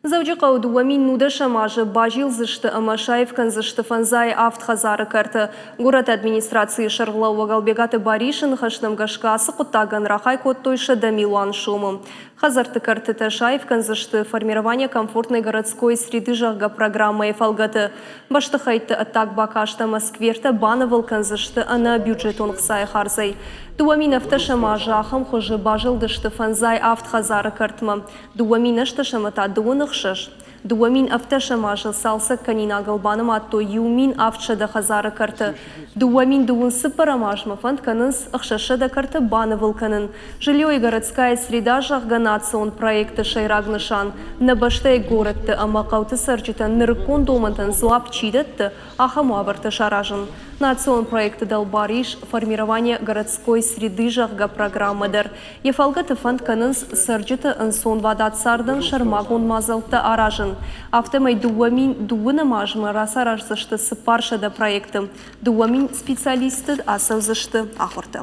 Завджикау дуамин нуда шамажы бажил зышты Амашаев зышты фанзай автхазары карты. Город администрации Шарглау Вагалбегаты Баришин хашным гашкасы құттаган рахай коттойшы дамилуан шумы. Хазарты карты Ташаев зышты формирование комфортной городской среды жага программы эфалгаты. Башты хайты аттак бакашта Москверта бановал зышты ана бюджетон хсай харзай. Дуамин автошама жахам хожи бажил дышты фанзай автхазары картма. Дуамин ашташамата дуынық шыш. Дуамин автошама салса канина галбаным атто юмин автшада хазары карты. Дуамин дуын сыпарамажма фанд канынс ахшашада карты бановал канын. Жилье и городская среда жахганацион проекты шайрагнышан. На баштай городты амакауты сарджита ныркон домантан злап чидатты ахамуаварты шаражын. Национ проекты Далбариш формирование городской среды жахга программадыр. Ефалгаты фанд канынс сарджита ансон вадат сардан шармагон мазалты аражын. Автомай дуамин дуына мажмы расаражзышты сыпаршада проектым. Дуамин специалисты асавзышты ахырты.